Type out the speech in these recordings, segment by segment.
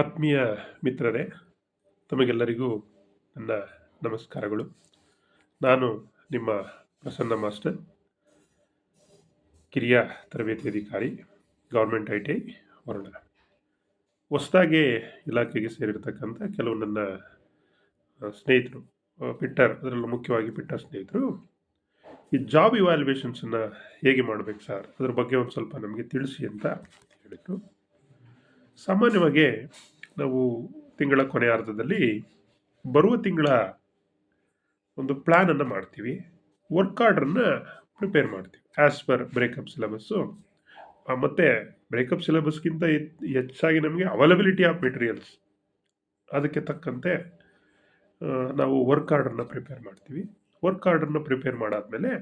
ಆತ್ಮೀಯ ಮಿತ್ರರೇ, ತಮಗೆಲ್ಲರಿಗೂ ನನ್ನ ನಮಸ್ಕಾರಗಳು. ನಾನು ನಿಮ್ಮ ಪ್ರಸನ್ನ ಮಾಸ್ಟರ್, ಕಿರಿಯ ತರಬೇತಿ ಅಧಿಕಾರಿ, ಗೌರ್ಮೆಂಟ್ ITI ವರುಣ. ಹೊಸದಾಗಿ ಇಲಾಖೆಗೆ ಸೇರಿರ್ತಕ್ಕಂಥ ಕೆಲವು ನನ್ನ ಸ್ನೇಹಿತರು, ಪಿಟ್ಟರ್, ಅದರಲ್ಲೂ ಮುಖ್ಯವಾಗಿ ಪಿಟ್ಟರ್ ಸ್ನೇಹಿತರು, ಈ ಜಾಬ್ ಇವ್ಯಾಲ್ಯೂಯೇಷನ್ಸನ್ನು ಹೇಗೆ ಮಾಡಬೇಕು ಸರ್, ಅದ್ರ ಬಗ್ಗೆ ಒಂದು ಸ್ವಲ್ಪ ನಮಗೆ ತಿಳಿಸಿ ಅಂತ ಹೇಳಿದರು. ಸಾಮಾನ್ಯವಾಗಿ ನಾವು ತಿಂಗಳ ಕೊನೆಯಾರ್ಧದಲ್ಲಿ ಬರುವ ತಿಂಗಳ ಒಂದು ಪ್ಲ್ಯಾನನ್ನು ಮಾಡ್ತೀವಿ, ವರ್ಕ್ ಆರ್ಡ್ರನ್ನು ಪ್ರಿಪೇರ್ ಮಾಡ್ತೀವಿ ಆ್ಯಸ್ ಪರ್ ಬ್ರೇಕಪ್ ಸಿಲೆಬಸ್ಸು. ಮತ್ತು ಬ್ರೇಕಪ್ ಸಿಲೆಬಸ್ಗಿಂತ ಹೆಚ್ಚಾಗಿ ನಮಗೆ ಅವೈಲಬಿಲಿಟಿ ಆಫ್ ಮೆಟೀರಿಯಲ್ಸ್, ಅದಕ್ಕೆ ತಕ್ಕಂತೆ ನಾವು ವರ್ಕ್ ಆರ್ಡ್ರನ್ನ ಪ್ರಿಪೇರ್ ಮಾಡ್ತೀವಿ. ವರ್ಕ್ ಆರ್ಡ್ರನ್ನ ಪ್ರಿಪೇರ್ ಮಾಡಾದಮೇಲೆ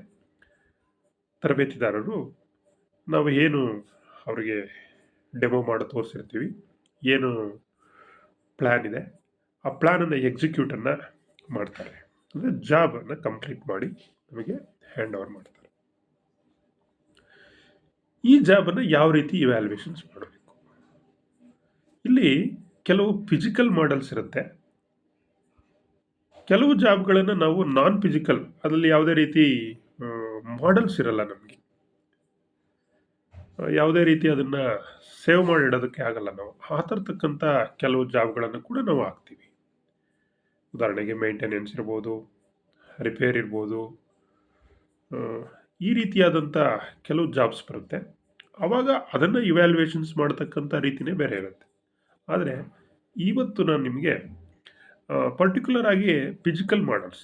ತರಬೇತಿದಾರರು ನಾವು ಏನು ಅವರಿಗೆ ಡೆಮೋ ಮಾಡಿ ತೋರಿಸಿರ್ತೀವಿ, ಏನು ಪ್ಲ್ಯಾನ್ ಇದೆ ಆ ಪ್ಲ್ಯಾನನ್ನು ಎಕ್ಸಿಕ್ಯೂಟನ್ನು ಮಾಡ್ತಾರೆ. ಅಂದರೆ ಜಾಬನ್ನು ಕಂಪ್ಲೀಟ್ ಮಾಡಿ ನಮಗೆ ಹ್ಯಾಂಡ್ ಓವರ್ ಮಾಡ್ತಾರೆ. ಈ ಜಾಬನ್ನು ಯಾವ ರೀತಿ ಇವ್ಯಾಲ್ಯೂಯೇಷನ್ಸ್ ಮಾಡಬೇಕು? ಇಲ್ಲಿ ಕೆಲವು ಫಿಸಿಕಲ್ ಮಾಡೆಲ್ಸ್ ಇರುತ್ತೆ, ಕೆಲವು ಜಾಬ್ಗಳನ್ನು ನಾವು ನಾನ್ ಫಿಸಿಕಲ್, ಅದರಲ್ಲಿ ಯಾವುದೇ ರೀತಿ ಮಾಡೆಲ್ಸ್ ಇರಲ್ಲ, ನಮಗೆ ಯಾವುದೇ ರೀತಿ ಅದನ್ನು ಸೇವ್ ಮಾಡಿ ಇಡೋದಕ್ಕೆ ಆಗಲ್ಲ. ನಾವು ಆ ಥರತಕ್ಕಂಥ ಕೆಲವು ಜಾಬ್ಗಳನ್ನು ಕೂಡ ನಾವು ಹಾಕ್ತೀವಿ. ಉದಾಹರಣೆಗೆ ಮೇಂಟೆನೆನ್ಸ್ ಇರ್ಬೋದು, ರಿಪೇರ್ ಇರ್ಬೋದು, ಈ ರೀತಿಯಾದಂಥ ಕೆಲವು ಜಾಬ್ಸ್ ಬರುತ್ತೆ. ಆವಾಗ ಅದನ್ನು ಇವ್ಯಾಲ್ಯೂಯೇಷನ್ಸ್ ಮಾಡ್ತಕ್ಕಂಥ ರೀತಿಯೇ ಬೇರೆ ಇರುತ್ತೆ. ಆದರೆ ಇವತ್ತು ನಾನು ನಿಮಗೆ ಪರ್ಟಿಕ್ಯುಲರ್ ಆಗಿ ಫಿಸಿಕಲ್ ಮಾಡಲ್ಸ್,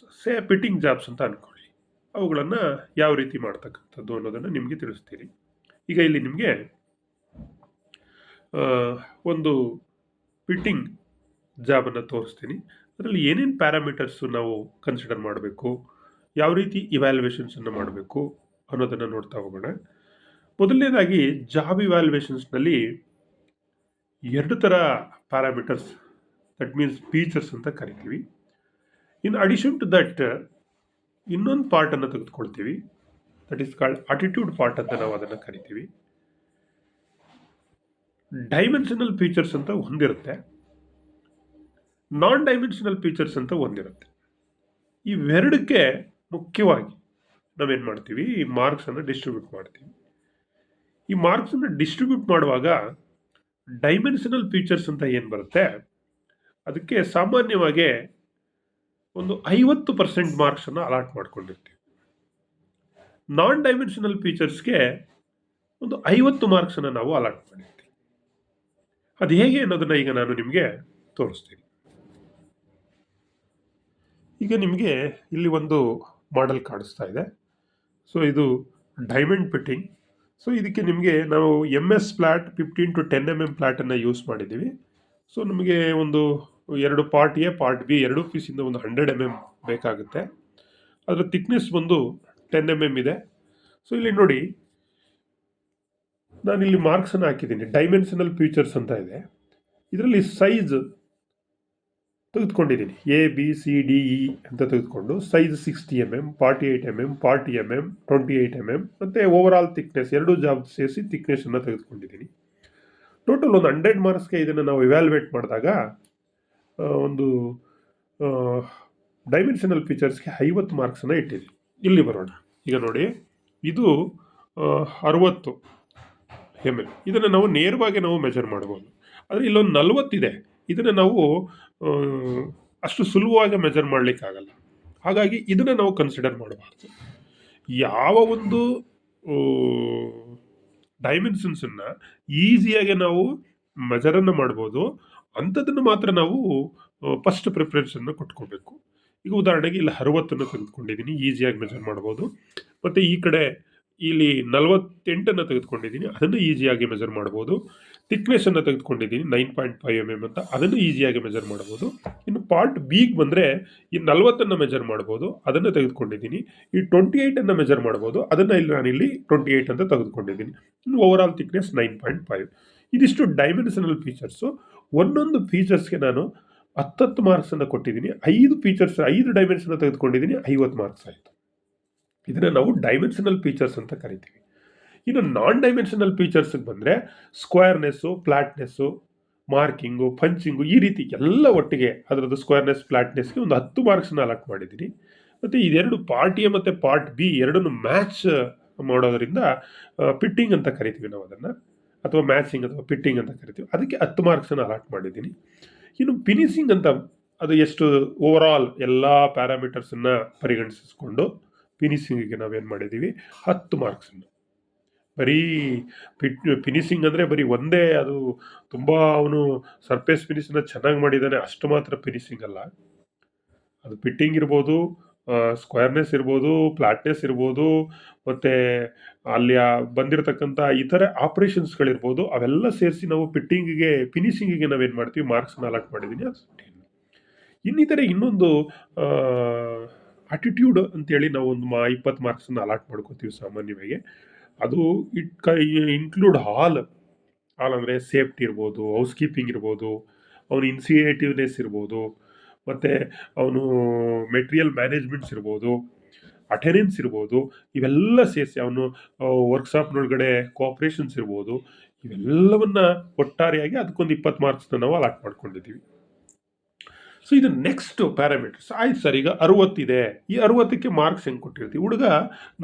ಫಿಟ್ಟಿಂಗ್ ಜಾಬ್ಸ್ ಅಂತ ಅಂದ್ಕೊಳ್ಳಿ, ಅವುಗಳನ್ನು ಯಾವ ರೀತಿ ಮಾಡ್ತಕ್ಕಂಥದ್ದು ಅನ್ನೋದನ್ನು ನಿಮಗೆ ತಿಳಿಸ್ತೀನಿ. ಈಗ ಇಲ್ಲಿ ನಿಮಗೆ ಒಂದು ಫಿಟ್ಟಿಂಗ್ ಜಾಬನ್ನು ತೋರಿಸ್ತೀನಿ. ಅದರಲ್ಲಿ ಏನೇನು ಪ್ಯಾರಾಮೀಟರ್ಸು ನಾವು ಕನ್ಸಿಡರ್ ಮಾಡಬೇಕು, ಯಾವ ರೀತಿ ಇವ್ಯಾಲ್ಯೂಯೇಷನ್ಸನ್ನು ಮಾಡಬೇಕು ಅನ್ನೋದನ್ನು ನೋಡ್ತಾ ಹೋಗೋಣ. ಮೊದಲನೇದಾಗಿ ಜಾಬ್ ಇವ್ಯಾಲ್ಯೂಯೇಷನ್ಸ್ನಲ್ಲಿ ಎರಡು ಥರ ಪ್ಯಾರಾಮೀಟರ್ಸ್, ದಟ್ ಮೀನ್ಸ್ ಫೀಚರ್ಸ್ ಅಂತ ಕರಿತೀವಿ. ಇನ್ ಅಡಿಷನ್ ಟು ದಟ್ ಇನ್ನೊಂದು ಪಾರ್ಟನ್ನು ತೆಗೆದುಕೊಳ್ತೀವಿ, that is called attitude part ಅಂತ ನಾವು ಅದನ್ನು ಕರಿತೀವಿ. ಡೈಮೆನ್ಷನಲ್ ಫೀಚರ್ಸ್ ಅಂತ ಒಂದಿರುತ್ತೆ, ನಾನ್ ಡೈಮೆನ್ಷನಲ್ ಫೀಚರ್ಸ್ ಅಂತ ಒಂದಿರುತ್ತೆ. ಇವೆರಡಕ್ಕೆ ಮುಖ್ಯವಾಗಿ ನಾವೇನು ಮಾಡ್ತೀವಿ, ಈ ಮಾರ್ಕ್ಸನ್ನು ಡಿಸ್ಟ್ರಿಬ್ಯೂಟ್ ಮಾಡ್ತೀವಿ. ಈ ಮಾರ್ಕ್ಸನ್ನು ಡಿಸ್ಟ್ರಿಬ್ಯೂಟ್ ಮಾಡುವಾಗ ಡೈಮೆನ್ಷನಲ್ ಫೀಚರ್ಸ್ ಅಂತ ಏನು ಬರುತ್ತೆ, ಅದಕ್ಕೆ ಸಾಮಾನ್ಯವಾಗಿ ಒಂದು 50% ಮಾರ್ಕ್ಸನ್ನು ಅಲಾಟ್ ಮಾಡ್ಕೊಂಡಿರ್ತೀವಿ. ನಾನ್ ಡೈಮೆನ್ಷನಲ್ ಫೀಚರ್ಸ್ಗೆ ಒಂದು 50 ಮಾರ್ಕ್ಸನ್ನು ನಾವು ಅಲಾಟ್ ಮಾಡಿರ್ತೀವಿ. ಅದು ಹೇಗೆ ಅನ್ನೋದನ್ನು ಈಗ ನಾನು ನಿಮಗೆ ತೋರಿಸ್ತೀನಿ. ಈಗ ನಿಮಗೆ ಇಲ್ಲಿ ಒಂದು ಮಾಡೆಲ್ ಕಾಣಿಸ್ತಾ ಇದೆ. ಸೊ ಇದು ಡೈಮಂಡ್ ಫಿಟ್ಟಿಂಗ್. ಸೊ ಇದಕ್ಕೆ ನಿಮಗೆ ನಾವು MS ಫ್ಲ್ಯಾಟ್ 15 to 10 mm ಫ್ಲ್ಯಾಟನ್ನು ಯೂಸ್ ಮಾಡಿದ್ದೀವಿ. ಸೊ ನಮಗೆ ಒಂದು 2 ಪಾರ್ಟ್ ಎ ಪಾರ್ಟ್ ಬಿ 2 ಪೀಸಿಂದ ಒಂದು 100 mm ಬೇಕಾಗುತ್ತೆ. ಅದರ ಥಿಕ್ನೆಸ್ ಬಂದು 10 mm ಇದೆ. ಸೊ ಇಲ್ಲಿ ನೋಡಿ, ನಾನಿಲ್ಲಿ ಮಾರ್ಕ್ಸನ್ನು ಹಾಕಿದ್ದೀನಿ. ಡೈಮೆನ್ಷನಲ್ ಫೀಚರ್ಸ್ ಅಂತ ಇದೆ, ಇದರಲ್ಲಿ ಸೈಜ್ ತೆಗೆದುಕೊಂಡಿದ್ದೀನಿ, ABCDE ಅಂತ ತೆಗೆದುಕೊಂಡು size 60 mm, 48 mm, 40 mm, 28 mm ಮತ್ತು ಓವರಾಲ್ ಥಿಕ್ನೆಸ್ ಎರಡು ಜಾಬ್ ಸೇರಿಸಿ ಥಿಕ್ನೆಸ್ಸನ್ನು ತೆಗೆದುಕೊಂಡಿದ್ದೀನಿ. ಟೋಟಲ್ ಒಂದು 100 ಮಾರ್ಕ್ಸ್ಗೆ ಇದನ್ನು ನಾವು ಇವ್ಯಾಲ್ಯೂಯೇಟ್ ಮಾಡಿದಾಗ ಒಂದು ಡೈಮೆನ್ಷನಲ್ ಫೀಚರ್ಸ್ಗೆ 50 ಮಾರ್ಕ್ಸನ್ನು ಇಟ್ಟಿದ್ದೀನಿ. ಇಲ್ಲಿ ಬರೋಣ. ಈಗ ನೋಡಿ, ಇದು 60 mm. ಇದನ್ನು ನಾವು ನೇರವಾಗಿ ನಾವು ಮೆಜರ್ ಮಾಡ್ಬೋದು. ಆದರೆ ಇಲ್ಲೊಂದು 40 ಇದೆ, ಇದನ್ನು ನಾವು ಅಷ್ಟು ಸುಲಭವಾಗಿ ಮೆಜರ್ ಮಾಡಲಿಕ್ಕಾಗಲ್ಲ. ಹಾಗಾಗಿ ಇದನ್ನು ನಾವು ಕನ್ಸಿಡರ್ ಮಾಡಬಾರ್ದು. ಯಾವ ಒಂದು ಡೈಮೆನ್ಷನ್ಸನ್ನು ಈಸಿಯಾಗಿ ನಾವು ಮೆಜರನ್ನು ಮಾಡ್ಬೋದು ಅಂಥದ್ದನ್ನು ಮಾತ್ರ ನಾವು ಫಸ್ಟ್ ಪ್ರಿಫರೆನ್ಸನ್ನು ಕೊಟ್ಕೋಬೇಕು. ಈಗ ಉದಾಹರಣೆಗೆ ಇಲ್ಲಿ 60 ತೆಗೆದುಕೊಂಡಿದ್ದೀನಿ, ಈಸಿಯಾಗಿ ಮೆಜರ್ ಮಾಡ್ಬೋದು. ಮತ್ತು ಈ ಕಡೆ ಇಲ್ಲಿ 48 ತೆಗೆದುಕೊಂಡಿದ್ದೀನಿ, ಅದನ್ನು ಈಸಿಯಾಗಿ ಮೆಜರ್ ಮಾಡ್ಬೋದು. ಥಿಕ್ನೆಸ್ಸನ್ನು ತೆಗೆದುಕೊಂಡಿದ್ದೀನಿ 9.5 mm ಅಂತ, ಅದನ್ನು ಈಸಿಯಾಗಿ ಮೆಜರ್ ಮಾಡ್ಬೋದು. ಇನ್ನು ಪಾರ್ಟ್ ಬಿಗೆ ಬಂದರೆ ಈ 40 ಮೆಜರ್ ಮಾಡ್ಬೋದು, ಅದನ್ನು ತೆಗೆದುಕೊಂಡಿದ್ದೀನಿ. ಈ 28 ಮೆಜರ್ ಮಾಡ್ಬೋದು, ಅದನ್ನು ಇಲ್ಲಿ ನಾನಿಲ್ಲಿ 28 ಅಂತ ತೆಗೆದುಕೊಂಡಿದ್ದೀನಿ. ಇನ್ನು ಓವರಾಲ್ ಥಿಕ್ನೆಸ್ 9.5. ಇದಿಷ್ಟು ಡೈಮೆನ್ಷನಲ್ ಫೀಚರ್ಸು. ಒಂದೊಂದು ಫೀಚರ್ಸ್ಗೆ ನಾನು 10 ಮಾರ್ಕ್ಸನ್ನು ಕೊಟ್ಟಿದ್ದೀನಿ. 5 ಡೈಮೆನ್ಷನ್ ತೆಗೆದುಕೊಂಡಿದ್ದೀನಿ, 50 ಮಾರ್ಕ್ಸ್ ಆಯಿತು. ಇದನ್ನು ನಾವು ಡೈಮೆನ್ಷನಲ್ ಫೀಚರ್ಸ್ ಅಂತ ಕರಿತೀವಿ. ಇನ್ನು ನಾನ್ ಡೈಮೆನ್ಷನಲ್ ಫೀಚರ್ಸ್ಗೆ ಬಂದರೆ ಸ್ಕ್ವೇರ್ನೆಸ್ಸು, ಫ್ಲ್ಯಾಟ್ನೆಸ್ಸು, ಮಾರ್ಕಿಂಗು, ಪಂಚಿಂಗು ಈ ರೀತಿ ಎಲ್ಲ ಒಟ್ಟಿಗೆ ಅದರದ್ದು ಸ್ಕ್ವೇರ್ನೆಸ್, ಫ್ಲಾಟ್ನೆಸ್ಗೆ ಒಂದು 10 ಮಾರ್ಕ್ಸನ್ನ ಅಲಾಟ್ ಮಾಡಿದ್ದೀನಿ. ಮತ್ತು ಇದೆರಡು ಪಾರ್ಟ್ ಎ ಮತ್ತು ಪಾರ್ಟ್ ಬಿ ಎರಡನ್ನು ಮ್ಯಾಚ್ ಮಾಡೋದರಿಂದ ಪಿಟ್ಟಿಂಗ್ ಅಂತ ಕರಿತೀವಿ ನಾವು ಅದನ್ನು, ಅಥವಾ ಮ್ಯಾಚಿಂಗ್ ಅಥವಾ ಪಿಟ್ಟಿಂಗ್ ಅಂತ ಕರಿತೀವಿ. ಅದಕ್ಕೆ 10 ಮಾರ್ಕ್ಸನ್ನು ಅಲಾಟ್ ಮಾಡಿದ್ದೀನಿ. ಇನ್ನು ಫಿನಿಶಿಂಗ್ ಅಂತ ಅದು ಎಷ್ಟು ಓವರಾಲ್ ಎಲ್ಲ ಪ್ಯಾರಾಮೀಟರ್ಸನ್ನು ಪರಿಗಣಿಸಿಕೊಂಡು ಫಿನಿಶಿಂಗಿಗೆ ನಾವೇನು ಮಾಡಿದ್ದೀವಿ 10 ಮಾರ್ಕ್ಸನ್ನು. ಬರೀ ಫಿನಿಶಿಂಗ್ ಅಂದರೆ ಬರೀ ಒಂದೇ ಅದು ತುಂಬ ಅವನು ಸರ್ಫೇಸ್ ಫಿನಿಶನ್ನ ಚೆನ್ನಾಗಿ ಮಾಡಿದ್ದಾನೆ ಅಷ್ಟು ಮಾತ್ರ ಫಿನಿಶಿಂಗ್ ಅಲ್ಲ. ಅದು ಫಿಟ್ಟಿಂಗ್ ಇರ್ಬೋದು, ಸ್ಕ್ವೇರ್ನೆಸ್ ಇರ್ಬೋದು, ಫ್ಲಾಟ್ನೆಸ್ ಇರ್ಬೋದು, ಮತ್ತು ಅಲ್ಲಿ ಬಂದಿರತಕ್ಕಂಥ ಇತರೆ ಆಪ್ರೇಷನ್ಸ್ಗಳಿರ್ಬೋದು, ಅವೆಲ್ಲ ಸೇರಿಸಿ ನಾವು ಫಿನಿಶಿಂಗಿಗೆ ನಾವೇನು ಮಾಡ್ತೀವಿ ಮಾರ್ಕ್ಸನ್ನ ಅಲಾಟ್ ಮಾಡಿದ್ದೀನಿ. ಅದು 10. ಇನ್ನಿತರೆ ಇನ್ನೊಂದು ಆಟಿಟ್ಯೂಡ್ ಅಂತೇಳಿ ನಾವು ಒಂದು 20 ಮಾರ್ಕ್ಸನ್ನು ಅಲಾಟ್ ಮಾಡ್ಕೋತೀವಿ ಸಾಮಾನ್ಯವಾಗಿ. ಅದು ಇನ್ಕ್ಲೂಡ್ ಆಲ್ ಅಂದರೆ ಸೇಫ್ಟಿ ಇರ್ಬೋದು, ಹೌಸ್ ಕೀಪಿಂಗ್ ಇರ್ಬೋದು, ಅವನ ಇನ್ಸಿಯೇಟಿವ್ನೆಸ್ ಇರ್ಬೋದು, ಮತ್ತು ಅವನು ಮೆಟೀರಿಯಲ್ ಮ್ಯಾನೇಜ್ಮೆಂಟ್ಸ್ ಇರ್ಬೋದು, ಅಟೆನೆನ್ಸ್ ಇರ್ಬೋದು, ಇವೆಲ್ಲ ಸೇರಿಸಿ ಅವನು ವರ್ಕ್ಶಾಪ್ನೊಳಗಡೆ ಕೋಆಪ್ರೇಷನ್ಸ್ ಇರ್ಬೋದು, ಇವೆಲ್ಲವನ್ನ ಒಟ್ಟಾರೆಯಾಗಿ ಅದಕ್ಕೊಂದು 20 ಮಾರ್ಕ್ಸ್ನ ನಾವು ಅಲಾಟ್ ಮಾಡ್ಕೊಂಡಿದ್ದೀವಿ. ಸೊ ಇದು ನೆಕ್ಸ್ಟ್ ಪ್ಯಾರಾಮೀಟರ್ಸ್ ಆಯ್ತು ಸರ್. ಈಗ 60 ಇದೆ, ಈ 60ಕ್ಕೆ ಮಾರ್ಕ್ಸ್ ಹೆಂಗೆ ಕೊಟ್ಟಿರ್ತೀವಿ? ಹುಡುಗ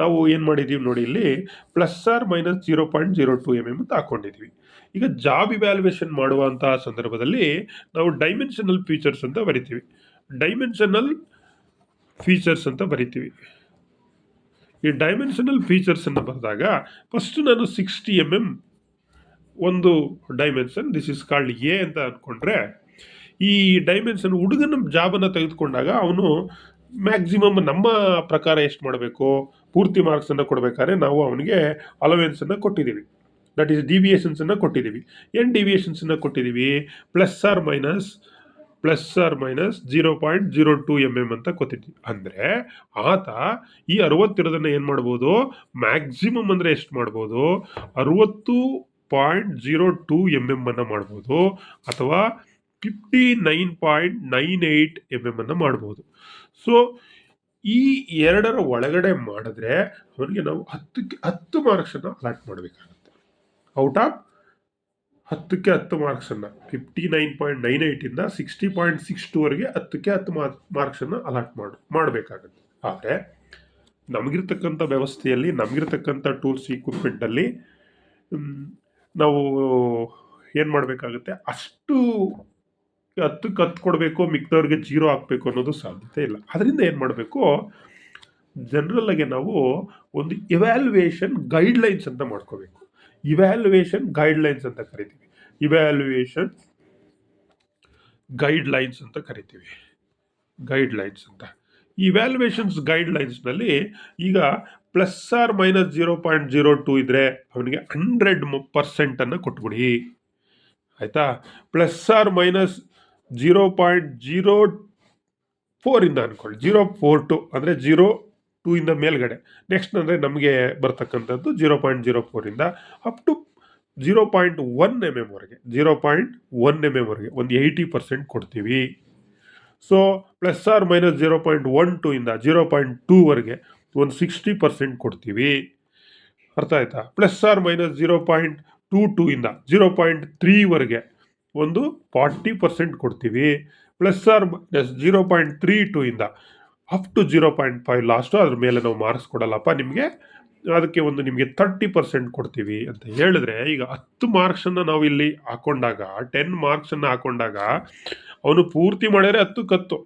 ನಾವು ಏನು ಮಾಡಿದ್ದೀವಿ ನೋಡಿ, ಇಲ್ಲಿ +/- 0.02 ಅಂತ ಹಾಕೊಂಡಿದ್ದೀವಿ. ಈಗ ಜಾಬ್ ಇವ್ಯಾಲ್ಯೂಯೇಷನ್ ಮಾಡುವಂಥ ಸಂದರ್ಭದಲ್ಲಿ ನಾವು ಡೈಮೆನ್ಷನಲ್ ಫೀಚರ್ಸ್ ಅಂತ ಬರಿತೀವಿ. ಈ ಡೈಮೆನ್ಷನಲ್ ಫೀಚರ್ಸನ್ನು ಬರೆದಾಗ ಫಸ್ಟ್ ನಾನು 60 mm ಒಂದು dimension, this is called A ಅಂತ ಅಂದ್ಕೊಂಡ್ರೆ, ಈ ಡೈಮೆನ್ಷನ್ ಹುಡುಗನ ಜಾಬನ್ನು ತೆಗೆದುಕೊಂಡಾಗ ಅವನು ಮ್ಯಾಕ್ಸಿಮಮ್ ನಮ್ಮ ಪ್ರಕಾರ ಎಷ್ಟು ಮಾಡಬೇಕು, ಪೂರ್ತಿ ಮಾರ್ಕ್ಸನ್ನು ಕೊಡಬೇಕಾದ್ರೆ ನಾವು ಅವನಿಗೆ ಅಲವೆನ್ಸನ್ನು ಕೊಟ್ಟಿದ್ದೀವಿ, ದಟ್ ಈಸ್ ಡಿವಿಯೇಷನ್ಸನ್ನು ಕೊಟ್ಟಿದ್ದೀವಿ. ಏನು ಡಿವಿಯೇಷನ್ಸನ್ನು ಕೊಟ್ಟಿದ್ದೀವಿ? +/- 0.02 mm ಅಂತ ಕೊಟ್ಟಿದ್ದೀವಿ. ಅಂದರೆ ಆತ ಈ 60 ಇರೋದನ್ನು ಏನು ಮಾಡ್ಬೋದು, ಮ್ಯಾಕ್ಸಿಮಮ್ ಅಂದರೆ ಎಷ್ಟು ಮಾಡ್ಬೋದು, 60.02 mm ಅನ್ನು ಮಾಡ್ಬೋದು, ಅಥವಾ 59.98 mm ಅನ್ನು ಮಾಡ್ಬೋದು. ಸೊ ಈ ಎರಡರ ಒಳಗಡೆ ಮಾಡಿದ್ರೆ ಅವನಿಗೆ ನಾವು 10ಕ್ಕೆ 10 ಮಾರ್ಕ್ಸನ್ನು ಅಲಾಟ್ ಮಾಡಬೇಕಾಗುತ್ತೆ. ಔಟ್ ಆಫ್ 10ಕ್ಕೆ 10 ಮಾರ್ಕ್ಸನ್ನು 59.98ಇಂದ 60.62ವರೆಗೆ 10ಕ್ಕೆ 10 ಮಾರ್ಕ್ಸನ್ನು ಅಲಾಟ್ ಮಾಡಬೇಕಾಗುತ್ತೆ. ಆದರೆ ನಮಗಿರ್ತಕ್ಕಂಥ ವ್ಯವಸ್ಥೆಯಲ್ಲಿ, ನಮಗಿರ್ತಕ್ಕಂಥ ಟೂಲ್ಸ್ ಇಕ್ವಿಪ್ಮೆಂಟಲ್ಲಿ ನಾವು ಏನು ಮಾಡಬೇಕಾಗುತ್ತೆ, ಅಷ್ಟು 10ಕ್ಕೆ 10 ಕೊಡಬೇಕು, ಮಿಕ್ದವ್ರಿಗೆ 0 ಹಾಕಬೇಕು ಅನ್ನೋದು ಸಾಧ್ಯತೆ ಇಲ್ಲ. ಅದರಿಂದ ಏನು ಮಾಡಬೇಕು, ಜನರಲ್ ಆಗಿ ನಾವು ಒಂದು ಇವ್ಯಾಲ್ಯೂಯೇಷನ್ ಗೈಡ್ಲೈನ್ಸ್ ಅಂತ ಮಾಡ್ಕೋಬೇಕು. ಇವ್ಯಾಲ್ಯೂಯೇಷನ್ ಗೈಡ್ಲೈನ್ಸ್ ಅಂತ ಕರಿತೀವಿ. ಗೈಡ್ಲೈನ್ಸ್ ಅಂತ. ಈ ಇವ್ಯಾಲ್ಯೂಯೇಷನ್ಸ್ ಗೈಡ್ಲೈನ್ಸ್ನಲ್ಲಿ ಈಗ +/- 0.02 ಇದ್ದರೆ ಅವನಿಗೆ 100% ಅನ್ನು ಕೊಟ್ಬಿಡಿ, ಆಯಿತಾ? +/- 0.04 ಇಂದ ಅನ್ಕೊಳ್ಳಿ, 0.42 ಅಂದರೆ 0.2 ಇಂದ ಮೇಲ್ಗಡೆ. ನೆಕ್ಸ್ಟ್ ಅಂದರೆ ನಮಗೆ ಬರ್ತಕ್ಕಂಥದ್ದು 0.04 ಇಂದ ಅಪ್ ಟು 0.1 mm ವರೆಗೆ, 0.1 mm ವರೆಗೆ ಒಂದು 80% ಕೊಡ್ತೀವಿ. ಸೊ +/- 0.12 ಇಂದ 0.2 ವರೆಗೆ ಒಂದು 60% ಕೊಡ್ತೀವಿ. ಅರ್ಥ ಆಯ್ತಾ? +/- 0.22 ಇಂದ 0.3 ವರೆಗೆ ಒಂದು 40% ಕೊಡ್ತೀವಿ. +/- 0.32 ಇಂದ ಅಪ್ ಟು 0.5 ಲಾಸ್ಟು, ಅದ್ರ ಮೇಲೆ ನಾವು ಮಾರ್ಕ್ಸ್ ಕೊಡಲ್ಲಪ್ಪ ನಿಮಗೆ, ಅದಕ್ಕೆ ಒಂದು ನಿಮಗೆ 30% ಕೊಡ್ತೀವಿ ಅಂತ ಹೇಳಿದ್ರೆ, ಈಗ 10 ಮಾರ್ಕ್ಸನ್ನು ನಾವು ಇಲ್ಲಿ ಹಾಕೊಂಡಾಗ, 10 ಮಾರ್ಕ್ಸನ್ನು ಹಾಕೊಂಡಾಗ ಅವನು ಪೂರ್ತಿ ಮಾಡಿದರೆ 10ಕ್ಕೆ 10,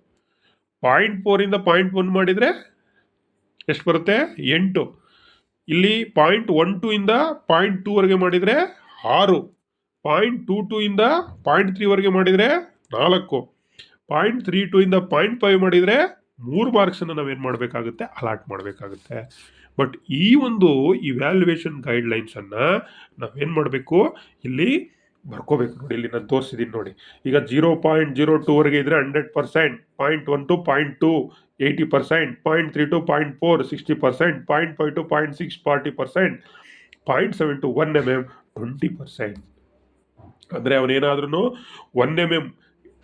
0.4 ಇಂದ 0.1 ಮಾಡಿದರೆ ಎಷ್ಟು ಬರುತ್ತೆ, 8. ಇಲ್ಲಿ 0.12 ಇಂದ 0.2 ವರೆಗೆ ಮಾಡಿದರೆ 6, 0.22 ಇಂದ 0.3 ವರೆಗೆ ಮಾಡಿದರೆ 4, 0.32 ಇಂದ 0.5 ಮಾಡಿದರೆ 3 ಮಾರ್ಕ್ಸನ್ನು ನಾವೇನು ಮಾಡಬೇಕಾಗುತ್ತೆ, ಅಲಾಟ್ ಮಾಡಬೇಕಾಗುತ್ತೆ. ಬಟ್ ಈ ಒಂದು ಇವ್ಯಾಲ್ಯೂಯೇಷನ್ ಗೈಡ್ಲೈನ್ಸನ್ನು ನಾವೇನು ಮಾಡಬೇಕು, ಇಲ್ಲಿ ಬರ್ಕೋಬೇಕು. ನೋಡಿ, ಇಲ್ಲಿ ನಾನು ತೋರಿಸಿದ್ದೀನಿ ನೋಡಿ. ಈಗ 0.02 ವರೆಗೆ ಇದ್ದರೆ 100%, 0.1 to 0.2 80%, 0.3 to 0.4 60%, 0.5 to 0.6 40%, 0.7 to 1 mm 20%. ಅಂದರೆ ಅವನೇನಾದ್ರೂ 1 mm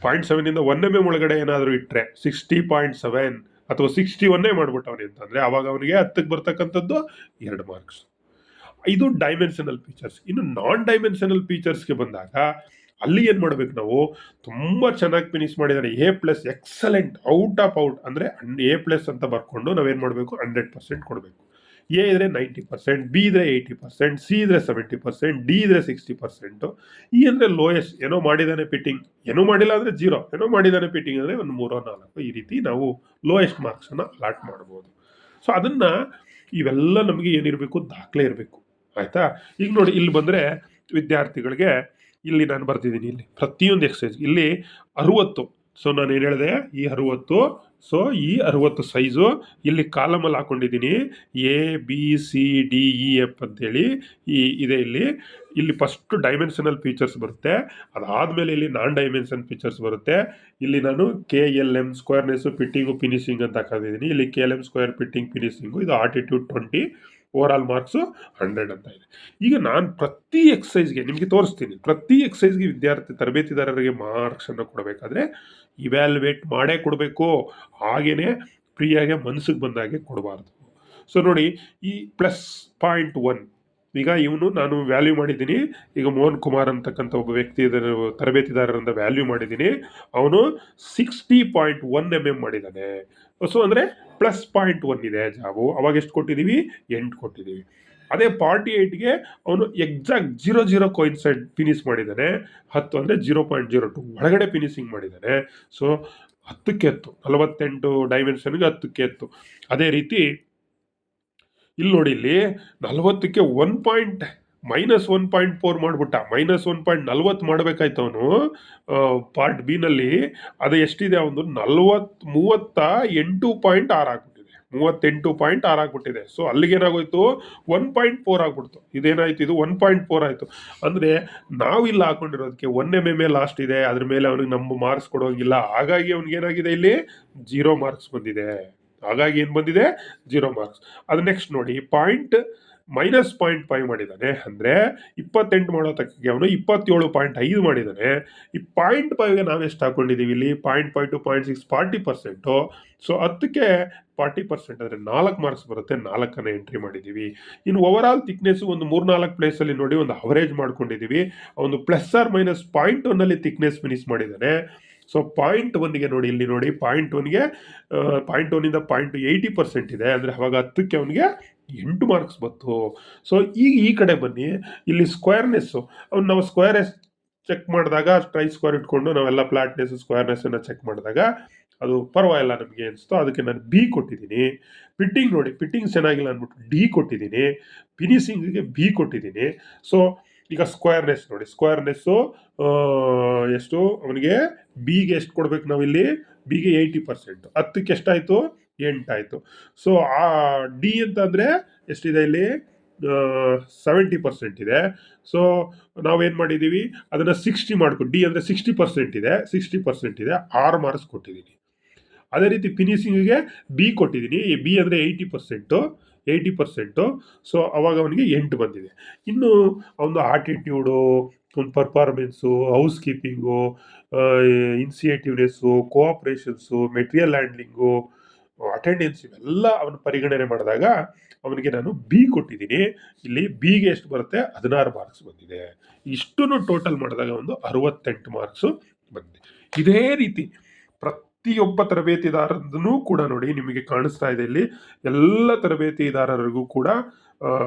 0.7 ಇಂದ 1 mm ಒಳಗಡೆ ಏನಾದರೂ ಇಟ್ಟರೆ 60.7 ಅಥವಾ 61 ಮಾಡಿಬಿಟ್ಟವನೇ ಅಂತಂದರೆ ಆವಾಗ ಅವನಿಗೆ 10ಕ್ಕೆ ಬರ್ತಕ್ಕಂಥದ್ದು 2 ಮಾರ್ಕ್ಸ್. ಇದು ಡೈಮೆನ್ಷನಲ್ ಫೀಚರ್ಸ್. ಇನ್ನು ನಾನ್ ಡೈಮೆನ್ಷನಲ್ ಫೀಚರ್ಸ್ಗೆ ಬಂದಾಗ ಅಲ್ಲಿ ಏನು ಮಾಡ್ಬೇಕು ನಾವು, ತುಂಬ ಚೆನ್ನಾಗಿ ಫಿನಿಶ್ ಮಾಡಿದ್ದಾನೆ, A+ excellent, out of out ಅಂದರೆ A+ ಅಂತ ಬರ್ಕೊಂಡು ನಾವೇನು ಮಾಡಬೇಕು, 100% ಕೊಡಬೇಕು. ಎ ಇದ್ರೆ 90%, ಬಿ ಇದ್ರೆ 80%, ಸಿ ಇದ್ರೆ 70%, ಡಿ ಇದ್ರೆ 60%, ಇ ಅಂದರೆ ಲೋಯೆಸ್ಟ್, ಏನೋ ಮಾಡಿದ್ದಾನೆ ಫಿಟ್ಟಿಂಗ್, ಏನೋ ಮಾಡಿಲ್ಲ ಅಂದರೆ 0, ಏನೋ ಮಾಡಿದ್ದಾನೆ ಫಿಟ್ಟಿಂಗ್ ಅಂದರೆ ಒಂದು 3-4, ಈ ರೀತಿ ನಾವು ಲೋಯೆಸ್ಟ್ ಮಾರ್ಕ್ಸನ್ನು ಅಲಾಟ್ ಮಾಡ್ಬೋದು. ಸೊ ಅದನ್ನು ಇವೆಲ್ಲ ನಮಗೆ ಏನಿರಬೇಕು, ದಾಖಲೆ ಇರಬೇಕು. ಆಯಿತಾ. ಈಗ ನೋಡಿ ಇಲ್ಲಿ ಬಂದರೆ ವಿದ್ಯಾರ್ಥಿಗಳಿಗೆ ಇಲ್ಲಿ ನಾನು ಬರ್ತಿದ್ದೀನಿ, ಇಲ್ಲಿ ಪ್ರತಿಯೊಂದು ಎಕ್ಸಸೈಜ್ ಇಲ್ಲಿ 60. ಸೊ ನಾನು ಏನು ಹೇಳಿದೆ, ಈ 60. ಸೊ ಈ 60 ಸೈಜು ಇಲ್ಲಿ ಕಾಲಮಲ್ಲಿ ಹಾಕೊಂಡಿದ್ದೀನಿ, ABCDEF ಅಂತೇಳಿ ಇದೆ. ಇಲ್ಲಿ ಫಸ್ಟ್ ಡೈಮೆನ್ಷನಲ್ ಫೀಚರ್ಸ್ ಬರುತ್ತೆ, ಅದಾದಮೇಲೆ ಇಲ್ಲಿ ನಾನ್ ಡೈಮೆನ್ಷನ್ ಫೀಚರ್ಸ್ ಬರುತ್ತೆ. ಇಲ್ಲಿ ನಾನು KLM ಸ್ಕ್ವೇರ್ನೆಸ್ಸು, ಫಿಟ್ಟಿಂಗು, ಫಿನಿಶಿಂಗ್ ಅಂತ ಹಾಕಿದ್ದೀನಿ. ಇಲ್ಲಿ KLM ಸ್ಕ್ವೇರ್, ಫಿಟ್ಟಿಂಗ್, ಫಿನಿಶಿಂಗು, ಇದು ಆಟಿಟ್ಯೂಡ್ 20, ಓವರಾಲ್ ಮಾರ್ಕ್ಸು 100 ಅಂತ ಇದೆ. ಈಗ ನಾನು ಪ್ರತಿ ಎಕ್ಸಸೈಸ್ಗೆ ನಿಮಗೆ ತೋರಿಸ್ತೀನಿ, ಪ್ರತಿ ಎಕ್ಸಸೈಸ್ಗೆ ತರಬೇತಿದಾರರಿಗೆ ಮಾರ್ಕ್ಸನ್ನು ಕೊಡಬೇಕಾದ್ರೆ ಇವ್ಯಾಲ್ಯುವೇಟ್ ಮಾಡೇ ಕೊಡಬೇಕು, ಹಾಗೇ ಫ್ರೀಯಾಗೆ ಮನಸ್ಸಿಗೆ ಬಂದಾಗೆ ಕೊಡಬಾರ್ದು. ಸೊ ನೋಡಿ, ಈ +0.1 ಈಗ ಇವನು ನಾನು ವ್ಯಾಲ್ಯೂ ಮಾಡಿದ್ದೀನಿ. ಈಗ ಮೋಹನ್ ಕುಮಾರ್ ಅಂತಕ್ಕಂಥ ಒಬ್ಬ ವ್ಯಕ್ತಿ ತರಬೇತಿದಾರರಿಂದ ವ್ಯಾಲ್ಯೂ ಮಾಡಿದ್ದೀನಿ, ಅವನು 60.1 mm ಮಾಡಿದ್ದಾನೆ. ಸೊ ಅಂದರೆ +0.1 ಇದೆ ಜಾಬು. ಅವಾಗ ಎಷ್ಟು ಕೊಟ್ಟಿದ್ದೀವಿ, 8 ಕೊಟ್ಟಿದ್ದೀವಿ. ಅದೇ 48ಗೆ ಅವನು ಎಕ್ಸಾಕ್ಟ್ 00 ಕೋಯಿನ್ಸೈಡ್ ಫಿನಿಶ್ ಮಾಡಿದ್ದಾನೆ, 10 ಅಂದರೆ 0.02 ಒಳಗಡೆ ಫಿನಿಶಿಂಗ್ ಮಾಡಿದ್ದಾನೆ. ಸೊ 10ಕ್ಕೆ 10, 48 ಡೈಮೆನ್ಷನ್ಗೆ 10ಕ್ಕೆ 10. ಅದೇ ರೀತಿ ಇಲ್ಲಿ ನೋಡಿ, ಇಲ್ಲಿ 40ಕ್ಕೆ -1.4 ಮಾಡಿಬಿಟ್ಟ, -1.40 ಮಾಡಬೇಕಾಯ್ತು ಅವನು ಪಾರ್ಟ್ ಬಿ ನಲ್ಲಿ. ಅದು ಎಷ್ಟಿದೆ, ಅವನು 38.6 ಆಗ್ಬಿಟ್ಟಿದೆ, 38.6 ಆಗ್ಬಿಟ್ಟಿದೆ. ಸೊ ಅಲ್ಲಿಗೇನಾಗೋಯ್ತು, 1.4 ಆಗ್ಬಿಡ್ತು. ಇದೇನಾಯ್ತು, ಇದು 1.4 ಆಯಿತು. ಅಂದರೆ ನಾವಿಲ್ಲಿ ಹಾಕೊಂಡಿರೋದಕ್ಕೆ 1 mm ಲಾಸ್ಟ್ ಇದೆ, ಅದ್ರ ಮೇಲೆ ಅವನಿಗೆ ನಮ್ಮ ಮಾರ್ಕ್ಸ್ ಕೊಡೋಂಗಿಲ್ಲ. ಹಾಗಾಗಿ ಅವ್ನಿಗೇನಾಗಿದೆ, ಇಲ್ಲಿ 0 ಮಾರ್ಕ್ಸ್ ಬಂದಿದೆ. ಹಾಗಾಗಿ ಏನು ಬಂದಿದೆ, 0 ಮಾರ್ಕ್ಸ್. ಅದು ನೆಕ್ಸ್ಟ್ ನೋಡಿ, -0.5 ಮಾಡಿದ್ದಾನೆ, ಅಂದರೆ 28 ಮಾಡೋ ತಕ್ಕ ಅವನು 27.5 ಮಾಡಿದ್ದಾನೆ. ಈ 0.5ಗೆ ನಾವೆಷ್ಟು ಹಾಕೊಂಡಿದ್ದೀವಿ, ಇಲ್ಲಿ 0.5 to 0.6 40%. ಸೊ 10ಕ್ಕೆ 40% ಅಂದರೆ 4 ಮಾರ್ಕ್ಸ್ ಬರುತ್ತೆ, 4ಅನ್ನು ಎಂಟ್ರಿ ಮಾಡಿದ್ದೀವಿ. ಇನ್ನು ಓವರಾಲ್ ಥಿಕ್ನೆಸ್ಸು ಒಂದು 3-4 ಪ್ಲೇಸಲ್ಲಿ ನೋಡಿ ಒಂದು ಅವರೇಜ್ ಮಾಡ್ಕೊಂಡಿದ್ದೀವಿ. ಒಂದು +or-0.1 ಥಿಕ್ನೆಸ್ ಫಿನಿಶ್ ಮಾಡಿದ್ದಾನೆ. ಸೊ 0.1ಗೆ ನೋಡಿ, ಇಲ್ಲಿ ನೋಡಿ 0.1ಗೆ 0.1ಇಂದ 0.80% ಇದೆ, ಅಂದರೆ ಅವಾಗ 10ಕ್ಕೆ ಅವನಿಗೆ 8 ಮಾರ್ಕ್ಸ್ ಬಂತು. ಸೊ ಈಗ ಈ ಕಡೆ ಬನ್ನಿ, ಇಲ್ಲಿ ಸ್ಕ್ವೇರ್ನೆಸ್ಸು ನಾವು ಸ್ಕ್ವೇರ್ನೆಸ್ ಚೆಕ್ ಮಾಡಿದಾಗ, ಟ್ರೈ ಸ್ಕ್ವೇರ್ ಇಟ್ಕೊಂಡು ನಾವೆಲ್ಲ ಫ್ಲಾಟ್ನೆಸ್ ಸ್ಕ್ವೇರ್ನೆಸ್ಸನ್ನು ಚೆಕ್ ಮಾಡಿದಾಗ ಅದು ಪರವಾಗಿಲ್ಲ ನಮಗೆ ಅನಿಸ್ತು, ಅದಕ್ಕೆ ನಾನು B ಕೊಟ್ಟಿದ್ದೀನಿ. ಫಿಟ್ಟಿಂಗ್ ನೋಡಿ, ಫಿಟ್ಟಿಂಗ್ ಚೆನ್ನಾಗಿಲ್ಲ ಅಂದ್ಬಿಟ್ಟು D ಕೊಟ್ಟಿದ್ದೀನಿ. ಫಿನಿಶಿಂಗಿಗೆ B ಕೊಟ್ಟಿದ್ದೀನಿ. ಸೊ ಈಗ ಸ್ಕ್ವೇರ್ನೆಸ್ ನೋಡಿ, ಸ್ಕ್ವೇರ್ನೆಸ್ಸು ಎಷ್ಟು ಅವನಿಗೆ, ಬಿಗೆ ಎಷ್ಟು ಕೊಡ್ಬೇಕು ನಾವಿಲ್ಲಿ, ಬಿಗೆ 80%, 10ಕ್ಕೆ ಎಷ್ಟಾಯಿತು, 8 ಆಯಿತು. ಸೊ ಆ ಡಿ ಅಂತ ಅಂದರೆ ಎಷ್ಟಿದೆ, ಇಲ್ಲಿ 70% ಇದೆ. ಸೊ ನಾವೇನು ಮಾಡಿದ್ದೀವಿ, ಅದನ್ನು 60 ಮಾಡ್ಕೊಂಡು, ಡಿ ಅಂದರೆ 60% ಇದೆ, 60% ಇದೆ, 6 ಮಾರ್ಕ್ಸ್ ಕೊಟ್ಟಿದ್ದೀನಿ. ಅದೇ ರೀತಿ ಫಿನಿಶಿಂಗಿಗೆ B ಕೊಟ್ಟಿದ್ದೀನಿ, B ಅಂದರೆ 80%. ಸೊ ಅವಾಗ ಅವನಿಗೆ 8 ಬಂದಿದೆ. ಇನ್ನು ಅವನು ಆಟಿಟ್ಯೂಡು, ಒಂದು performance, housekeeping, initiativeness, cooperations, material handling, attendance, ಇವೆಲ್ಲ ಅವನು ಪರಿಗಣನೆ ಮಾಡಿದಾಗ ಅವನಿಗೆ ನಾನು B ಕೊಟ್ಟಿದ್ದೀನಿ. ಇಲ್ಲಿ ಬಿಗೆ ಎಷ್ಟು ಬರುತ್ತೆ, 16 ಮಾರ್ಕ್ಸ್ ಬಂದಿದೆ. ಇಷ್ಟನ್ನು ಟೋಟಲ್ ಮಾಡಿದಾಗ ಒಂದು 68 ಮಾರ್ಕ್ಸು ಬಂದಿದೆ. ಇದೇ ರೀತಿ ಪ್ರತಿಯೊಬ್ಬ ತರಬೇತಿದಾರನೂ ಕೂಡ ನೋಡಿ, ನಿಮಗೆ ಕಾಣಿಸ್ತಾ ಇದೆ ಇಲ್ಲಿ ಎಲ್ಲ ತರಬೇತಿದಾರರಿಗೂ ಕೂಡ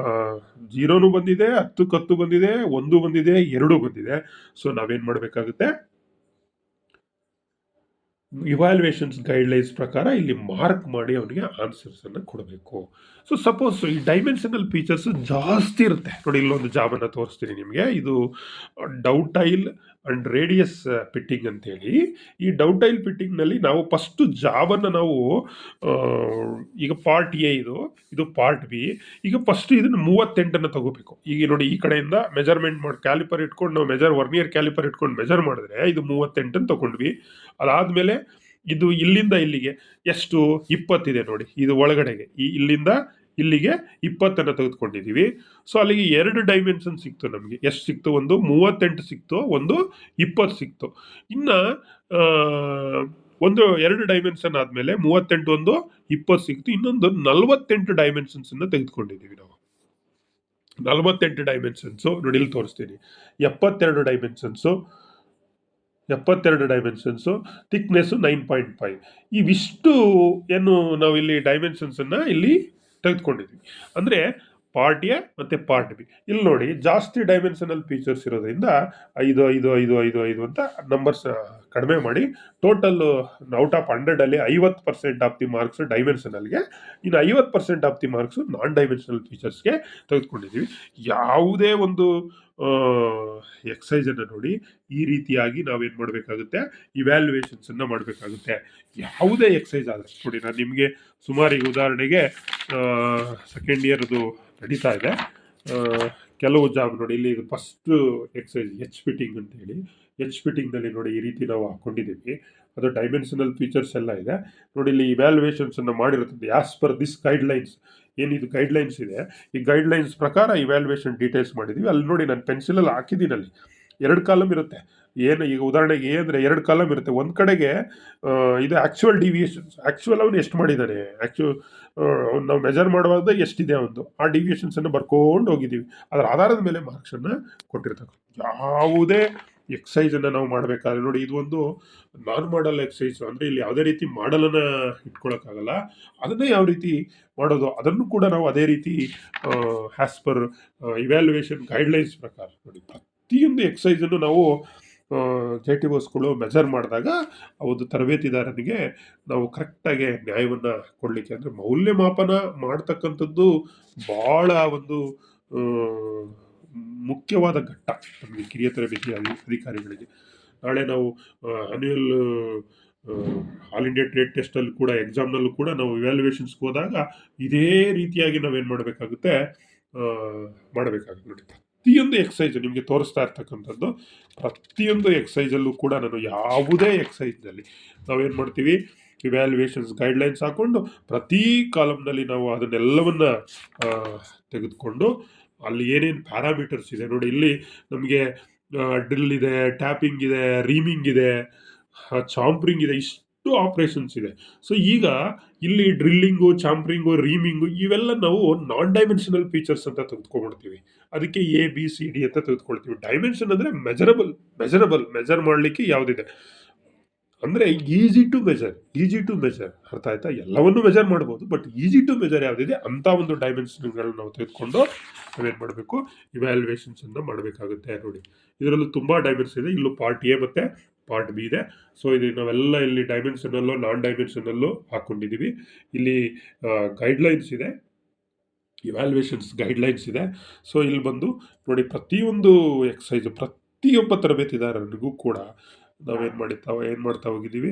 0 ಬಂದಿದೆ, 10ಕ್ಕೆ 10 ಬಂದಿದೆ, 1 ಬಂದಿದೆ, 2 ಬಂದಿದೆ. ಸೊ ನಾವೇನು ಮಾಡಬೇಕಾಗುತ್ತೆ, ಇವ್ಯಾಲ್ಯೂಯೇಷನ್ಸ್ ಗೈಡ್ಲೈನ್ಸ್ ಪ್ರಕಾರ ಇಲ್ಲಿ ಮಾರ್ಕ್ ಮಾಡಿ ಅವನಿಗೆ ಆನ್ಸರ್ಸನ್ನು ಕೊಡಬೇಕು. ಸೊ ಸಪೋಸ್ ಈ ಡೈಮೆನ್ಷನಲ್ ಫೀಚರ್ಸ್ ಜಾಸ್ತಿ ಇರುತ್ತೆ ನೋಡಿ, ಇಲ್ಲೊಂದು ಜಾಬನ್ನು ತೋರಿಸ್ತೀನಿ ನಿಮಗೆ. ಇದು ಡೌಟೈಲ್ ಅಂಡ್ ರೇಡಿಯಸ್ ಫಿಟ್ಟಿಂಗ್ ಅಂತೇಳಿ. ಈ ಡೌಟೈಲ್ ಫಿಟ್ಟಿಂಗ್ನಲ್ಲಿ ನಾವು ಫಸ್ಟು ಜಾಬನ್ನು ನಾವು ಈಗ ಪಾರ್ಟ್ ಎ, ಇದು ಪಾರ್ಟ್ ಬಿ. ಈಗ ಫಸ್ಟ್ ಇದನ್ನು 38 ತಗೋಬೇಕು. ಈಗ ನೋಡಿ, ಈ ಕಡೆಯಿಂದ ಮೆಜರ್ಮೆಂಟ್ ಮಾಡಿ ಕ್ಯಾಲಿಪರ್ ಇಟ್ಕೊಂಡು ನಾವು ವರ್ನಿಯರ್ ಕ್ಯಾಲಿಪರ್ ಇಟ್ಕೊಂಡು ಮೆಜರ್ ಮಾಡಿದ್ರೆ ಇದು 38 ತಗೊಂಡ್ವಿ. ಅದಾದಮೇಲೆ ಇದು ಇಲ್ಲಿಂದ ಇಲ್ಲಿಗೆ ಎಷ್ಟು, 20 ಇದೆ ನೋಡಿ, ಇದು ಒಳಗಡೆಗೆ ಇಲ್ಲಿಂದ ಇಲ್ಲಿಗೆ 20 ತೆಗೆದುಕೊಂಡಿದ್ದೀವಿ. ಸೊ ಅಲ್ಲಿಗೆ 2 ಡೈಮೆನ್ಷನ್ ಸಿಕ್ತು ನಮಗೆ. ಎಷ್ಟು ಸಿಕ್ತು, ಒಂದು 38 ಸಿಕ್ತು, ಒಂದು 20 ಸಿಕ್ತು. ಇನ್ನು ಒಂದು 2 ಡೈಮೆನ್ಷನ್ ಆದಮೇಲೆ 38 ಒಂದು 20 ಸಿಕ್ತು. ಇನ್ನೊಂದು 48 ಡೈಮೆನ್ಷನ್ಸನ್ನು ತೆಗೆದುಕೊಂಡಿದ್ದೀವಿ ನಾವು. 48 ಡೈಮೆನ್ಷನ್ಸು ನೋಡಿ, ಇಲ್ಲಿ ತೋರಿಸ್ತೀನಿ. 72 ಡೈಮೆನ್ಷನ್ಸು, 72 ಡೈಮೆನ್ಷನ್ಸು, ಥಿಕ್ನೆಸ್ಸು 9.5. ಇವಿಷ್ಟು ಏನು ನಾವು ಇಲ್ಲಿ ಡೈಮೆನ್ಷನ್ಸನ್ನು ಇಲ್ಲಿ ತೆಗೆದುಕೊಂಡಿದ್ವಿ. ಅಂದರೆ ಪಾರ್ಟ್ ಎ ಮತ್ತು ಪಾರ್ಟ್ ಬಿ. ಇಲ್ಲಿ ನೋಡಿ ಜಾಸ್ತಿ ಡೈಮೆನ್ಷನಲ್ ಫೀಚರ್ಸ್ ಇರೋದ್ರಿಂದ 5 ಅಂತ ನಂಬರ್ಸ್ ಕಡಿಮೆ ಮಾಡಿ total out of 100 50% of the marks ಡೈಮೆನ್ಷನಲ್ಗೆ, ಇನ್ನು 50% of the marks non dimensional ಫೀಚರ್ಸ್ಗೆ ತೆಗೆದುಕೊಂಡಿದ್ದೀವಿ. ಯಾವುದೇ ಒಂದು ಎಕ್ಸಸೈಸನ್ನು ನೋಡಿ ಈ ರೀತಿಯಾಗಿ ನಾವೇನು ಮಾಡಬೇಕಾಗುತ್ತೆ, ಇವ್ಯಾಲ್ಯೂಯೇಷನ್ಸನ್ನು ಮಾಡಬೇಕಾಗುತ್ತೆ. ಯಾವುದೇ ಎಕ್ಸಸೈಸ್ ಆದರೆ ನೋಡಿ, ನಾನು ನಿಮಗೆ ಸುಮಾರು ಈಗ ಉದಾಹರಣೆಗೆ ಸೆಕೆಂಡ್ ಇಯರ್ದು ನಡೀತಾ ಇದೆ. ಕೆಲವು ಜಾಬ್ ನೋಡಿ, ಇಲ್ಲಿ ಇದು ಫಸ್ಟ್ ಎಕ್ಸಸೈಸ್ ಎಚ್ ಫಿಟ್ಟಿಂಗ್ ಅಂತೇಳಿ. ಎಚ್ ಫಿಟ್ಟಿಂಗ್ನಲ್ಲಿ ನೋಡಿ ಈ ರೀತಿ ನಾವು ಹಾಕ್ಕೊಂಡಿದ್ದೀವಿ. ಅದು ಡೈಮೆನ್ಷನಲ್ ಫೀಚರ್ಸ್ ಎಲ್ಲ ಇದೆ ನೋಡಿ. ಇಲ್ಲಿ ಇವ್ಯಾಲ್ಯೂಯೇಷನ್ಸನ್ನು ಮಾಡಿರುತ್ತೆ ಆ್ಯಸ್ ಪರ್ ದಿಸ್ ಗೈಡ್ಲೈನ್ಸ್. ಏನಿದು ಗೈಡ್ಲೈನ್ಸ್ ಇದೆ, ಈ ಗೈಡ್ಲೈನ್ಸ್ ಪ್ರಕಾರ ಇವ್ಯಾಲ್ಯೂಯೇಷನ್ ಡೀಟೇಲ್ಸ್ ಮಾಡಿದ್ದೀವಿ. ಅಲ್ಲಿ ನೋಡಿ ನಾನು ಪೆನ್ಸಿಲಲ್ಲಿ ಹಾಕಿದ್ದೀನಿ. ಅಲ್ಲಿ 2 ಕಾಲಮ್ ಇರುತ್ತೆ. ಏನು ಈಗ ಉದಾಹರಣೆಗೆ ಅಂದರೆ 2 ಕಾಲಮ್ ಇರುತ್ತೆ. ಒಂದು ಕಡೆಗೆ ಇದು ಆ್ಯಕ್ಚುಯಲ್ ಡಿವಿಯೇಷನ್ಸ್, ಆ್ಯಕ್ಚುಯಲ್ ಅವನು ಎಷ್ಟು ಮಾಡಿದ್ದಾನೆ, ನಾವು ಮೆಜರ್ ಮಾಡುವಾಗ ಎಷ್ಟಿದೆ ಒಂದು ಆ ಡಿವಿಯೇಷನ್ಸನ್ನು ಬರ್ಕೊಂಡು ಹೋಗಿದ್ದೀವಿ. ಅದರ ಆಧಾರದ ಮೇಲೆ ಮಾರ್ಕ್ಸನ್ನು ಕೊಟ್ಟಿರ್ತಕ್ಕಂಥ ಯಾವುದೇ ಎಕ್ಸಸೈಸನ್ನು ನಾವು ಮಾಡಬೇಕಾದ್ರೆ ನೋಡಿ, ಇದು ಒಂದು ನಾನ್ ಮಾಡಲ್ ಎಕ್ಸಸೈಸು. ಅಂದರೆ ಇಲ್ಲಿ ಯಾವುದೇ ರೀತಿ ಮಾಡಲನ್ನು ಇಟ್ಕೊಳ್ಳೋಕ್ಕಾಗಲ್ಲ. ಅದನ್ನೇ ಯಾವ ರೀತಿ ಮಾಡೋದು ಅದನ್ನು ಕೂಡ ನಾವು ಅದೇ ರೀತಿ ಆ್ಯಸ್ ಪರ್ ಇವ್ಯಾಲ್ಯೂಯೇಷನ್ ಗೈಡ್ಲೈನ್ಸ್ ಪ್ರಕಾರ ನೋಡಿ ಪ್ರತಿಯೊಂದು ಎಕ್ಸಸೈಸನ್ನು ನಾವು JTOsಗಳು ಮೆಜರ್ ಮಾಡಿದಾಗ ಒಂದು ತರಬೇತಿದಾರನಿಗೆ ನಾವು ಕರೆಕ್ಟಾಗಿ ನ್ಯಾಯವನ್ನು ಕೊಡಲಿಕ್ಕೆ, ಅಂದರೆ ಮೌಲ್ಯಮಾಪನ ಮಾಡ್ತಕ್ಕಂಥದ್ದು ಭಾಳ ಒಂದು ಮುಖ್ಯವಾದ ಘಟ್ಟ ನಮಗೆ ಕಿರಿಯ ತರಬೇತಿ ಅಧಿಕಾರಿಗಳಿಗೆ. ನಾಳೆ ನಾವು ಆನ್ಯುವಲ್ ಆಲ್ ಇಂಡಿಯಾ ಟ್ರೇಡ್ ಟೆಸ್ಟಲ್ಲಿ ಕೂಡ ಎಕ್ಸಾಮ್ನಲ್ಲೂ ಕೂಡ ನಾವು ಇವ್ಯಾಲ್ಯೂಯೇಷನ್ಸ್ಗೆ ಹೋದಾಗ ಇದೇ ರೀತಿಯಾಗಿ ನಾವೇನು ಮಾಡಬೇಕಾಗುತ್ತೆ ನೋಡಿ. ಪ್ರತಿಯೊಂದು ಎಕ್ಸಸೈಸು ನಿಮಗೆ ತೋರಿಸ್ತಾ ಇರ್ತಕ್ಕಂಥದ್ದು, ಪ್ರತಿಯೊಂದು ಎಕ್ಸಸೈಸಲ್ಲೂ ಕೂಡ ನಾನು ಯಾವುದೇ ಎಕ್ಸಸೈಸ್ನಲ್ಲಿ ನಾವೇನು ಮಾಡ್ತೀವಿ, ಇವ್ಯಾಲ್ಯೂಯೇಷನ್ಸ್ ಗೈಡ್ಲೈನ್ಸ್ ಹಾಕ್ಕೊಂಡು ಪ್ರತಿ ಕಾಲಮ್ನಲ್ಲಿ ನಾವು ಅದನ್ನೆಲ್ಲವನ್ನ ತೆಗೆದುಕೊಂಡು ಅಲ್ಲಿ ಏನೇನು ಪ್ಯಾರಾಮೀಟರ್ಸ್ ಇದೆ ನೋಡಿ. ಇಲ್ಲಿ ನಮಗೆ ಡ್ರಿಲ್ ಇದೆ, ಟ್ಯಾಪಿಂಗ್ ಇದೆ, ರೀಮಿಂಗ್ ಇದೆ, ಚಾಂಪ್ರಿಂಗ್ ಇದೆ, ಇಷ್ಟು ಆಪ್ರೇಷನ್ಸ್ ಇದೆ. ಸೊ ಈಗ ಇಲ್ಲಿ ಡ್ರಿಲ್ಲಿಂಗು, ಚಾಂಪ್ರಿಂಗು, ರೀಮಿಂಗು ಇವೆಲ್ಲ ನಾವು ನಾನ್ ಡೈಮೆನ್ಷನಲ್ ಫೀಚರ್ಸ್ ಅಂತ ತೆಗೆದುಕೊಂಡ್ಬಿಡ್ತೀವಿ. ಅದಕ್ಕೆ ABCD ಅಂತ ತೆಗೆದುಕೊಳ್ತೀವಿ. ಡೈಮೆನ್ಷನ್ ಅಂದರೆ ಮೆಜರ್ ಮಾಡಲಿಕ್ಕೆ ಯಾವುದಿದೆ ಅಂದರೆ ಈಸಿ ಟು ಮೆಜರ್. ಅರ್ಥ ಆಯ್ತಾ? ಎಲ್ಲವನ್ನೂ ಮೆಜರ್ ಮಾಡ್ಬೋದು, ಬಟ್ ಈಸಿ ಟು ಮೆಜರ್ ಯಾವುದಿದೆ ಅಂಥ ಒಂದು ಡೈಮೆನ್ಷನ್ಗಳನ್ನ ನಾವು ತೆಗೆದುಕೊಂಡು ನಾವೇನು ಮಾಡಬೇಕು, ಇವ್ಯಾಲ್ಯೂಯೇಷನ್ಸನ್ನು ಮಾಡಬೇಕಾಗುತ್ತೆ ನೋಡಿ. ಇದರಲ್ಲೂ ತುಂಬ ಡೈಮೆನ್ಷನ್ ಇದೆ. ಇಲ್ಲೂ ಪಾರ್ಟ್ ಎ ಮತ್ತು ಪಾರ್ಟ್ ಬಿ ಇದೆ. ಸೊ ಇದು ನಾವೆಲ್ಲ ಇಲ್ಲಿ ಡೈಮೆನ್ಷನಲ್ಲೋ ನಾನ್ ಡೈಮೆನ್ಷನಲ್ಲೋ ಹಾಕ್ಕೊಂಡಿದ್ದೀವಿ. ಇಲ್ಲಿ ಗೈಡ್ಲೈನ್ಸ್ ಇದೆ, ಇವ್ಯಾಲ್ಯೂಯೇಷನ್ಸ್ ಗೈಡ್ಲೈನ್ಸ್ ಇದೆ. ಸೊ ಇಲ್ಲಿ ಬಂದು ನೋಡಿ ಪ್ರತಿಯೊಂದು ಎಕ್ಸಸೈಸು ಪ್ರತಿಯೊಬ್ಬ ತರಬೇತಿದಾರನಿಗೂ ಕೂಡ ನಾವೇನು ಮಾಡ್ತಾ ಹೋಗಿದ್ದೀವಿ,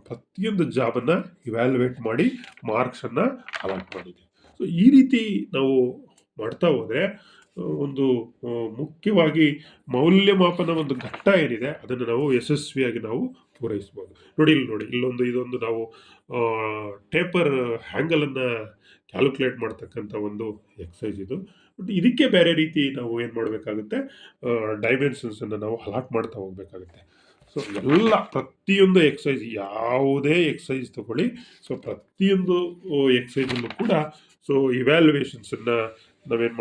ಪ್ರತಿಯೊಂದು ಜಾಬನ್ನು ಇವ್ಯಾಲ್ಯೂಯೇಟ್ ಮಾಡಿ ಮಾರ್ಕ್ಸನ್ನು ಅಲಾಟ್ ಮಾಡಿದ್ದೀವಿ. ಸೊ ಈ ರೀತಿ ನಾವು ಮಾಡ್ತಾ ಹೋದರೆ ಒಂದು ಮುಖ್ಯವಾಗಿ ಮೌಲ್ಯಮಾಪನ ಒಂದು ಘಟ್ಟ ಏನಿದೆ ಅದನ್ನು ನಾವು ಯಶಸ್ವಿಯಾಗಿ ನಾವು ಪೂರೈಸ್ಬೋದು. ನೋಡಿ ಇದೊಂದು ನಾವು ಟೇಪರ್ ಹ್ಯಾಂಗಲನ್ನು ಕ್ಯಾಲ್ಕುಲೇಟ್ ಮಾಡ್ತಕ್ಕಂಥ ಒಂದು ಎಕ್ಸಸೈಸ್ ಇದು. ಬಟ್ ಇದಕ್ಕೆ ಬೇರೆ ರೀತಿ ನಾವು ಏನು ಮಾಡಬೇಕಾಗುತ್ತೆ, ಡೈಮೆನ್ಷನ್ಸನ್ನು ನಾವು ಅಲಾಟ್ ಮಾಡ್ತಾ ಹೋಗಬೇಕಾಗುತ್ತೆ. ಸೊ ಪ್ರತಿಯೊಂದು ಎಕ್ಸಸೈಸ್, ಯಾವುದೇ ಎಕ್ಸಸೈಸ್ ತಗೊಳ್ಳಿ, ಸೊ ಪ್ರತಿಯೊಂದು ಎಕ್ಸಸೈಸಲ್ಲೂ ಕೂಡ ಸೊ ಇವ್ಯಾಲ್ಯೂಯೇಷನ್ಸನ್ನು ನಾವೇನು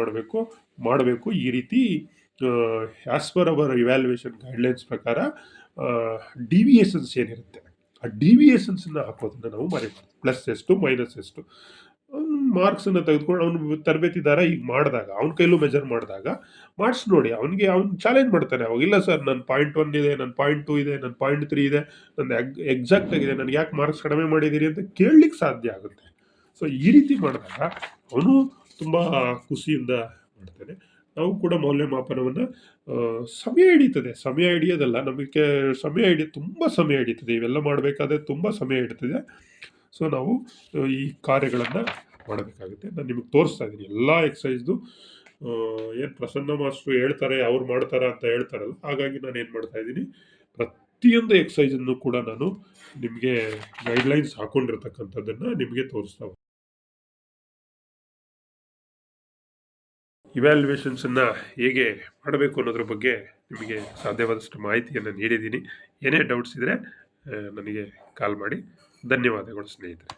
ಮಾಡಬೇಕು ಈ ರೀತಿ as per our evaluation guidelines ಪ್ರಕಾರ ಡಿವಿಯೇಷನ್ಸ್ ಏನಿರುತ್ತೆ ಆ ಡಿವಿಯೇಷನ್ಸನ್ನು ಹಾಕೋದನ್ನು ನಾವು ಮರಿಬಾರ್ದು. ಪ್ಲಸ್ ಎಷ್ಟು ಮೈನಸ್ ಎಷ್ಟು ಮಾರ್ಕ್ಸನ್ನು ತೆಗೆದುಕೊಂಡು ಅವನು ತರಬೇತಿದಾರ ಈಗ ಮಾಡಿದಾಗ ಅವ್ನ ಕೈಲೂ ಮೆಜರ್ ಮಾಡಿದಾಗ ಮಾಡಿಸಿ ನೋಡಿ, ಅವ್ನು ಚಾಲೆಂಜ್ ಮಾಡ್ತಾನೆ. ಅವಾಗ ಇಲ್ಲ ಸರ್ ನನ್ನ 0.1 ಇದೆ, ನನ್ನ 0.2 ಇದೆ, ನನ್ನ 0.3 ಇದೆ, ನನ್ನ ಎಕ್ಸಾಕ್ಟ್ ಆಗಿದೆ, ನನಗೆ ಯಾಕೆ ಮಾರ್ಕ್ಸ್ ಕಡಿಮೆ ಮಾಡಿದ್ದೀರಿ ಅಂತ ಕೇಳಲಿಕ್ಕೆ ಸಾಧ್ಯ ಆಗುತ್ತೆ. ಸೊ ಈ ರೀತಿ ಮಾಡಿದಾಗ ಅವನು ತುಂಬ ಖುಷಿಯಿಂದ ಮಾಡ್ತಾನೆ. ನಾವು ಕೂಡ ಮೌಲ್ಯಮಾಪನವನ್ನು ಸಮಯ ಹಿಡಿಯೋದಲ್ಲ, ನಮಗೆ ತುಂಬ ಸಮಯ ಹಿಡಿತದೆ. ಇವೆಲ್ಲ ಮಾಡಬೇಕಾದ್ರೆ ತುಂಬ ಸಮಯ ಹಿಡಿತದೆ. ಸೊ ನಾವು ಈ ಕಾರ್ಯಗಳನ್ನು ಮಾಡಬೇಕಾಗುತ್ತೆ. ನಾನು ನಿಮಗೆ ತೋರಿಸ್ತಾ ಇದ್ದೀನಿ ಎಲ್ಲ ಎಕ್ಸಸೈಸ್ದು. ಏನು ಪ್ರಸನ್ನ ಮಾಸ್ಟ್ರು ಹೇಳ್ತಾರೆ ಅವ್ರು ಮಾಡ್ತಾರೆ ಅಂತ ಹೇಳ್ತಾರಲ್ಲ, ಹಾಗಾಗಿ ನಾನು ಏನು ಮಾಡ್ತಾ ಇದ್ದೀನಿ, ಪ್ರತಿಯೊಂದು ಎಕ್ಸಸೈಸನ್ನು ಕೂಡ ನಾನು ನಿಮಗೆ ಗೈಡ್ಲೈನ್ಸ್ ಹಾಕ್ಕೊಂಡಿರ್ತಕ್ಕಂಥದ್ದನ್ನು ನಿಮಗೆ ತೋರಿಸ್ತಾ ಇವ್ಯಾಲ್ಯೂಯೇಷನ್ಸನ್ನು ಹೇಗೆ ಮಾಡಬೇಕು ಅನ್ನೋದ್ರ ಬಗ್ಗೆ ನಿಮಗೆ ಸಾಧ್ಯವಾದಷ್ಟು ಮಾಹಿತಿಯನ್ನು ನೀಡಿದ್ದೀನಿ. ಏನೇ ಡೌಟ್ಸ್ ಇದ್ದರೆ ನನಗೆ ಕಾಲ್ ಮಾಡಿ. ಧನ್ಯವಾದಗಳು ಸ್ನೇಹಿತರೆ.